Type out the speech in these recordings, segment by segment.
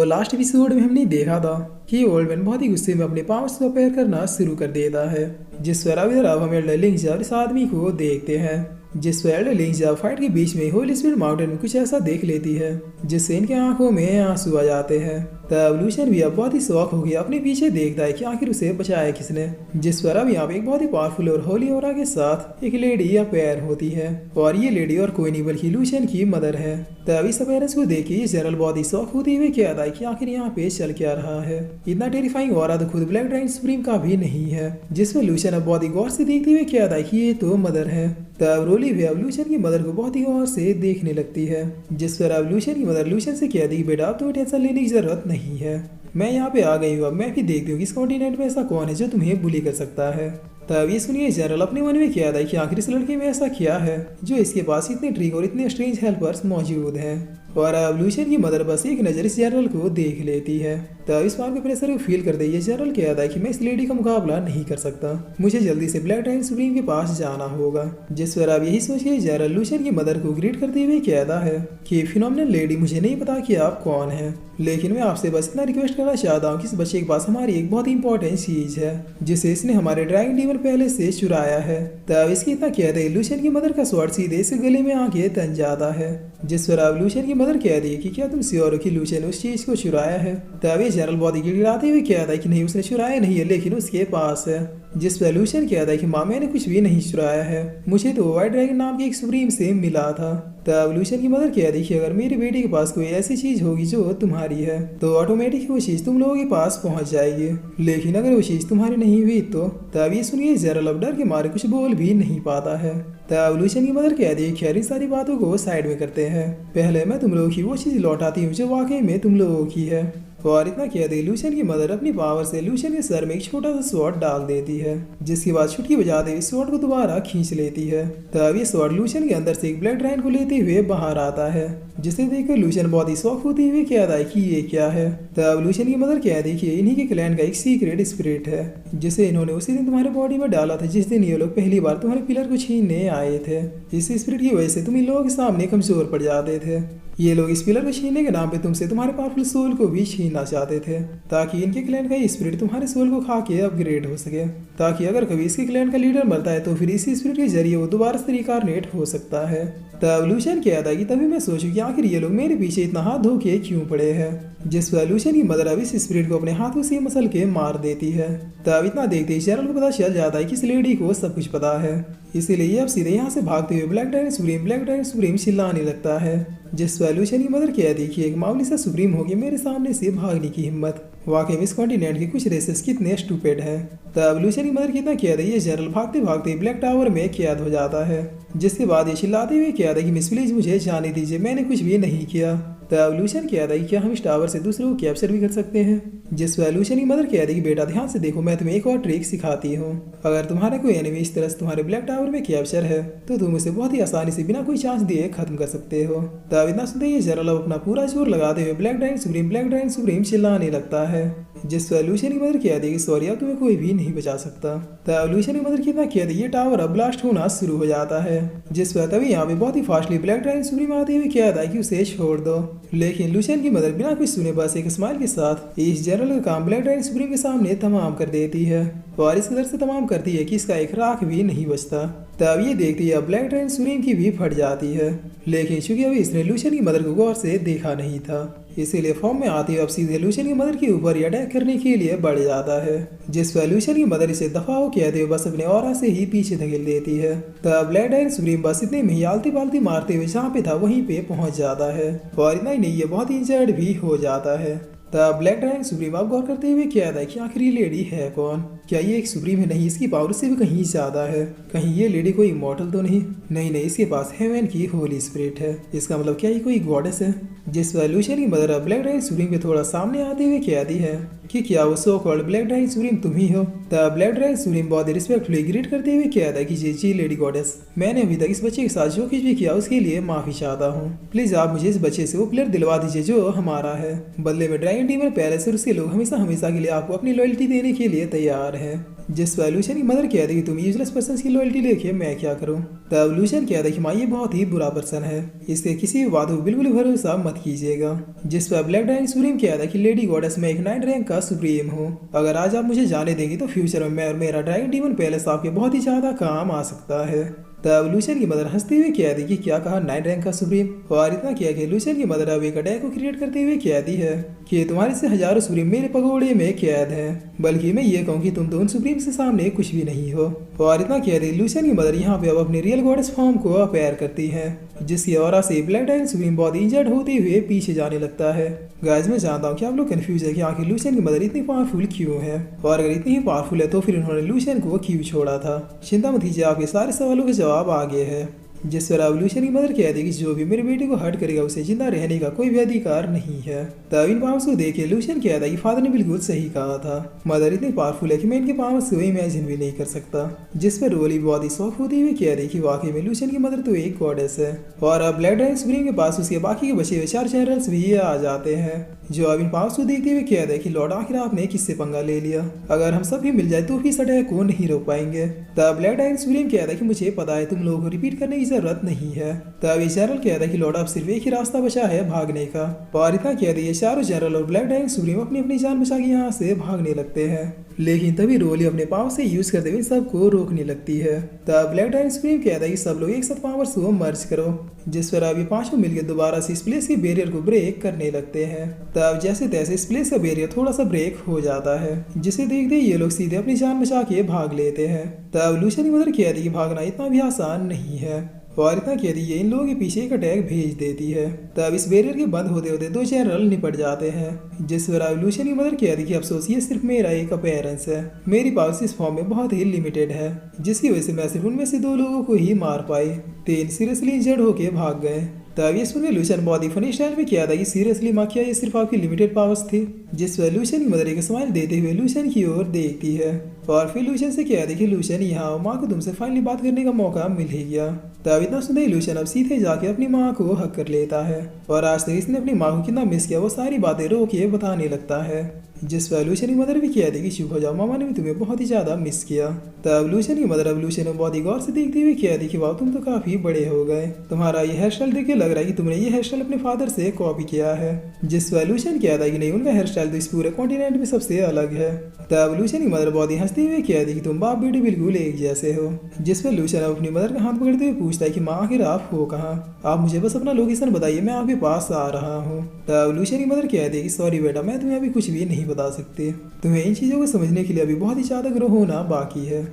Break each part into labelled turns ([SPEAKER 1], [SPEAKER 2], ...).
[SPEAKER 1] Last episode में हमने देखा था कि ओल्ड मैन बहुत ही गुस्से में अपने पावर्स को अपेयर करना शुरू कर देता है, जिस पर अब हम एल्डर लिंक्स और इस आदमी को देखते हैं, जिस पर एल्डर लिंक्स फाइट के बीच में होली स्पिरिट माउंटेन में कुछ ऐसा देख लेती है जिससे इनके आंखों में आंसू आ जाते हैं। तब लूशियन भी अब बहुत ही शौक हो गया, अपने पीछे देखता है कि आखिर उसे बचाया किसने, जिस पर अब यहाँ पे एक बहुत ही पावरफुल और होली ओरा के साथ एक लेडी अपेयर होती है और ये लेडी और कोई नहीं बल्कि लूशियन की मदर है। तब इस अपेयरेंस को देख के जनरल बहुत ही शौक होते हुए कहता है कि आखिर यहाँ पे चल क्या रहा है। इतना टेरिफाइंग ओरा तो खुद ब्लैक ड्रैगन सुप्रीम का भी नहीं है, जिसमें लूशियन अब बहुत ही गौर से देखते हुए कहता है कि ये तो मदर है। तब रोली भी अब लूशियन की मदर को बहुत ही गौर से देखने लगती है, जिस पर अब लूशियन की मदर लूशियन से कहती है बेटा अब तुम्हें टेंशन लेने की जरूरत नहीं है, मैं यहाँ पे आ गई हूँ, अब मैं भी देखती हूँ कि इस कॉन्टिनेंट में ऐसा कौन है जो तुम्हें बुली कर सकता है। तब ये सुनिए जनरल अपने मन में कहता है कि आखिर इस लड़के में ऐसा क्या है जो इसके पास इतने ट्रिक और इतने स्ट्रेंज हेल्पर्स मौजूद हैं। और अब लूशियन की मदर बस एक नज़र इस जनरल को देख लेती है। तब इस बार के प्रेशर को फील करते ये जनरल कहता है कि मैं इस लेडी का मुकाबला नहीं कर सकता, मुझे जल्दी से ब्लैक ड्रैगन सुप्रीम के पास जाना होगा। जिस पर अब यही सोच के जनरल लूशियन की मदर को ग्रीट करते हुए कहता है कि फिनोमिनल लेडी, मुझे नहीं पता कि आप कौन है, लेकिन मैं आपसे बस इतना रिक्वेस्ट करना चाहता हूँ कि इस बच्चे के पास हमारी एक बहुत ही इंपॉर्टेंट चीज है जिसे इसने हमारे ड्रैगन डीमन पैलेस से चुराया है। तब इसकी इतना कहते ही लूशियन की मदर का स्वॉर्ड सीधे इस गले में आके तन जाता है, जिस पर अब लूशियन की मदर कह रही है कि क्या तुम श्योर हो कि लूशियन उस चीज को चुराया है। तब ये जनरल बहुत ही गिड़गिड़ाते हुए कहता है कि नहीं, उसने चुराया नहीं है, लेकिन उसके पास है। जिस पर लूशियन कहता है कि माँ मैंने कुछ भी नहीं चुराया है, मुझे तो व्हाइट ड्रैगन नाम के एक सुप्रीम से मिला था। तब लूशियन की मदर कह रही कि अगर मेरी बेटी के पास कोई ऐसी चीज होगी जो तुम्हारी है तो ऑटोमेटिक वो चीज तुम लोगों के पास पहुंच जाएगी, लेकिन अगर वो चीज तुम्हारी नहीं हुई तो। तब ये सुनिए जनरल अब डर के मारे कुछ बोल भी नहीं पाता है। तब लूशियन की मदर कह दी खैर सारी बातों को साइड में करते हैं, पहले मैं तुम लोगों की वो चीज लौटाती हूँ जो वाकई में तुम लोगों की है। और इतना कह दी लूशियन की मदर अपनी पावर से लूशियन के सर में एक छोटा सा स्वॉर्ड डाल देती है, जिसके बाद छुटकी बजाते हुए स्वॉर्ड को दोबारा खींच लेती है। तब ये स्वॉर्ड लूशियन के अंदर से एक ब्लैक ड्रैगन को लेते हुए बाहर आता है, जिसे देखकर लूशियन बहुत ही शौक होते हुए कहता है कि ये क्या है। तब लूशियन की मदर कह दी कि इन्हीं के क्लैन का एक सीक्रेट स्पिरिट है जिसे इन्होंने उसी दिन तुम्हारे बॉडी में डाला था जिस दिन ये लोग पहली बार तुम्हारे पिलर को छीनने आए थे। इस स्पिरिट की वजह से तुम इन लोगों के सामने कमजोर पड़ जाते थे। ये लोग इस पिलर को छीनने के नाम पे तुमसे तुम्हारे पावरफुल सोल को भी छीनना चाहते थे, ताकि इनके क्लैन का ये स्पिरिट तुम्हारे सोल को खा के अपग्रेड हो सके, ताकि अगर कभी इसके क्लैन का लीडर मरता है तो फिर इसी स्पिरिट के जरिए वो दोबारा से रिकार्नेट हो सकता है। तब लूशियन कहता है कि तभी मैं सोचूं कि आखिर ये लोग मेरे पीछे इतना हाथ धो के क्यों पड़े हैं, जिस पर लूशियन की मदर अब इस स्पिरिट को अपने हाथों से मसल के मार देती है। तब इतना देखते ही जनरल को पता चल जाता है कि इस लेडी को सब कुछ पता है, इसीलिए अब सीधे यहाँ से भागते हुए ब्लैक ड्रैगन सुप्रीम चिल्लाने लगता है। जिस पर लूशियन की मदर कहती कि एक मामूली सा सुप्रीम होगी मेरे सामने से भागने की हिम्मत, वाकई में इस कॉन्टिनेंट के कुछ रेसेस कितने स्टूपिड है। तब लूशियन की मदर कितना कह रही है जनरल भागते भागते ब्लैक टावर में कैद हो जाता है, जिसके बाद ये चिल्लाते हुए कह रहा है कि मिस प्लीज मुझे जाने दीजिए, मैंने कुछ भी नहीं किया। तब लूशियन कहता है कि क्या हम इस टावर से दूसरों को कैप्चर भी कर सकते हैं। जिस पर लूशियन की मदर कहती है कि बेटा ध्यान से देखो, मैं तुम्हें एक और ट्रिक सिखाती हूँ, अगर तुम्हारा कोई एनिमी इस तरह से तुम्हारे ब्लैक टावर में कैप्चर है तो तुम उसे बहुत ही आसानी से बिना कोई चांस दिए खत्म कर सकते हो। तब इतना सुनते ही जनरल अपना पूरा जोर लगाते हुए ब्लैक ड्रैगन सुप्रीम चिल्लाने लगता है, जिस पर लूशियन की मदर कहती है कि सॉरी अब तुम्हें कोई भी नहीं बचा सकता। तब लूशियन की मदर कितना कहती है ये टावर अब ब्लास्ट होना शुरू हो जाता है, जिस पर तभी यहाँ पे बहुत ही फास्टली ब्लैक ड्रैगन सुप्रीम आते हुए कहता है कि उसे छोड़ दो, लेकिन लूशियन की मदर बिना कुछ सुने बस एक स्माइल के साथ इस जनरल का काम ब्लैक ड्रैगन सुप्रीम के सामने तमाम कर देती है और इस कदर से तमाम करती है कि इसका एक राख भी नहीं बचता। तब ये देखती है ब्लैक ड्रैगन सुप्रीम की भी फट जाती है, लेकिन चूंकि अभी इसने लूशियन की मदर को गौर से देखा नहीं था, इसीलिए फॉर्म में आती है अब सीधे लूशियन की मदर के ऊपर अटैक करने के लिए बढ़ जाता है, जिस पर लूशियन की मदर इसे दफाओ कहते हुए बस अपने ऑरा से ही पीछे धकेल देती है। तब ब्लैक ड्रैगन सुप्रीम बस इतने में ही आलती पालती मारते हुए जहाँ पे था वहीं पे पहुंच जाता है और इतना ही नहीं ये बहुत इंजर्ड भी हो जाता है। तब ब्लैक ड्रैगन सुप्रीम अब गौर करते हुए कहता है कि आखिर ये लेडी है कौन, क्या ये एक सुप्रीम है? नहीं, इसकी पावर से भी कहीं ज्यादा है, कहीं ये लेडी कोई इमॉर्टल तो नहीं? नहीं, इसके पास हेवन की होली स्पिरिट है, इसका मतलब क्या ये कोई गॉडेस है? जिस पर लूशियन की मदर ब्लैक ड्रैगन सुप्रीम के थोड़ा सामने आते हुए कहती है कि क्या वो so called black dragon supreme तुम ही हो। तब ब्लैक ड्रैगन सुप्रीम बहुत रिस्पेक्टफुली ग्रीट करते हुए कहता है कि जी लेडी गॉडेस, मैंने अभी तक इस बच्चे के साथ जो कुछ भी किया उसके लिए माफी चाहता हूँ, प्लीज आप मुझे इस बच्चे से वो प्लेयर दिलवा दीजिए जो हमारा है, बदले में ड्रैगन डीमन पैलेस और उसके लोग हमेशा हमेशा के लिए आपको अपनी लॉयल्टी देने के लिए तैयार है। जिस पर लूशियन की मदर कहती है कि तुम यूजलेस पर्सन की लॉयल्टी लेके मैं क्या करूँ। तब लूशियन कहता है कि माँ ये बहुत ही बुरा पर्सन है, इसके किसी भी बात को बिल्कुल भरोसा मत कीजिएगा। जिस पर ब्लैक ड्रैगन सुप्रीम कहता है कि लेडी गॉडेस मैं एक 9 रैंक का सुप्रीम हूँ, अगर आज आप मुझे जाने देंगे तो फ्यूचर में मैं और मेरा ड्रैगन डीमन पैलेस आपके बहुत ही ज्यादा काम आ सकता है। तब लूशियन की मदर हंसते हुए कहती कि क्या कहा 9 रैंक का सुप्रीम, और इतना किया कि लूशियन की मदर अब एक अटैक को क्रिएट करते हुए कहती है कि तुम्हारे से हजारों सुप्रीम मेरे पगोड़े में कैद है, बल्कि मैं ये कहूँ कि तुम तो उन सुप्रीम से सामने कुछ भी नहीं हो। और इतना कहती लूशियन की मदर यहाँ पे अब अपने रियल गॉडेस फॉर्म को अपेयर करती है, जिसकी ऑरा से ब्लैक ड्रैगन सुप्रीम बहुत इंजर्ड होते हुए पीछे जाने लगता है। गाइस मैं जानता हूँ कि आप लोग कंफ्यूज है कि आखिर लूशियन की मदर इतनी पावरफुल क्यों है, और अगर इतनी ही पावरफुल है तो फिर उन्होंने लूशियन को क्यों छोड़ा था। चिंता मत कीजिए, आपके सारे सवालों के जवाब आगे है। जिस पर अब लूशियन की मदर कहती कि जो भी मेरे बेटे को हर्ट करेगा उसे जिंदा रहने का कोई भी अधिकार नहीं है। तब इन पावर्स को देख के लूशियन कहता है कि फादर ने बिल्कुल सही कहा था, मदर इतनी पावरफुल है कि मैं इनके पावर्स को इमेजिन भी नहीं कर सकता। जिस पर रोली बहुत ही शौक होती हुई कह रही कि वाकई में लूशियन की मदर तो एक गॉडेस है। और अब ब्लैक ड्रैगन सुप्रीम के पास उसके बाकी के बचे हुए 4 जनरल्स भी आ जाते हैं, जो अब इन पावर्स को देखते हुए कहते हैं कि लॉर्ड आखिर आपने किससे पंगा ले लिया, अगर हम सब भी मिल जाए तो भी इस अटैक को नहीं रोक पाएंगे। तब ब्लैक ड्रैगन सुप्रीम कहता है कि मुझे पता है तुम लोगों को रिपीट करने की जरूरत नहीं है। तब ये जनरल कहता है कि लॉर्ड अब सिर्फ एक ही रास्ता बचा है भागने का, और इतना कहते ये चारों जनरल और ब्लैक ड्रैगन सुप्रीम अपनी अपनी जान बचा के यहाँ से भागने लगते हैं, लेकिन तभी रोली अपने पावर से यूज करते हुए सबको रोकने लगती है। तब ब्लैक ड्रैगन सुप्रीम कहता है कि सब लोग एक साथ पावर्स को मर्ज करो, जिस पर अभी पांचों मिलकर दोबारा से इस प्लेस के बैरियर को ब्रेक करने लगते हैं। तब जैसे तैसे इस प्लेस का बैरियर थोड़ा सा ब्रेक हो जाता है, जिसे देखते ही ये लोग सीधे अपनी जान बचा के भाग लेते हैं। तब लूशियन की मदर कहती कि भागना इतना भी आसान नहीं है, और इतना कहती है इन लोगों के पीछे एक अटैक भेज देती है। तब इस बैरियर के बंद होते होते 2 जनरल निपट जाते हैं, जिस पर अब लूशियन की मदर कहती कि अफसोस ये सिर्फ मेरा एक अपीयरेंस है, मेरी पावर्स इस फॉर्म में बहुत ही लिमिटेड है, जिसकी वजह से मैं सिर्फ उनमें से 2 लोगों को ही मार पाई, 3 सीरियसली इंजर्ड होके भाग गए। तब ये सुनकर लूशियन बहुत ही फनी स्टाइल में किया था कि सीरियसली माँ क्या ये सिर्फ आपकी लिमिटेड पावर्स थी। जिस पर लूशियन की मदर एक स्माइल देते हुए लूशियन की ओर देखती है, और फिर लूशियन से कहती कि लूशियन यहाँ माँ को तुमसे फाइनली बात करने का मौका मिल ही गया। तब इतना सुनते ही लूशियन अब सीधे जाके अपनी माँ को हक कर लेता है, और आज तक इसने अपनी माँ को कितना मिस किया वो सारी बातें रो के बताने लगता है। जिस पर लूशियन की मदर भी कहती कि चुप हो जाओ, मामा ने भी तुम्हें बहुत ही ज्यादा मिस किया। तब लूशियन की मदर अब लूशियन को बहुत ही गौर से देखते हुए कहती कि वाह तुम तो काफी बड़े हो गए, तुम्हारा ये हेयर स्टाइल देख के लग रहा है कि तुमने ये हेयर स्टाइल अपने फादर से कॉपी किया है। जिस पर लूशियन कहता है कि नहीं, उनका हेयर स्टाइल तो इस पूरे कॉन्टिनेंट में सबसे अलग है। तब लूशियन की मदर बहुत ही हंसते हुए कहती कि तुम बाप बेटे बिल्कुल एक जैसे हो। जिस पर लूशियन अब अपनी मदर का हाथ पकड़ते हुए पूछता है कि माँ आखिर आप हो कहाँ, आप मुझे बस अपना लोकेशन बताइए, मैं आपके पास आ रहा हूँ। तब लूशियन की मदर कहती है कि सॉरी बेटा, मैं तुम्हें अभी कुछ भी नहीं बता सकती, तुम्हें इन चीजों को समझने के लिए अभी बहुत ही ज्यादा ग्रो होना बाकी है।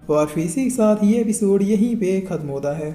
[SPEAKER 1] और फिर इसी के साथ ये एपिसोड यहीं पे खत्म होता है।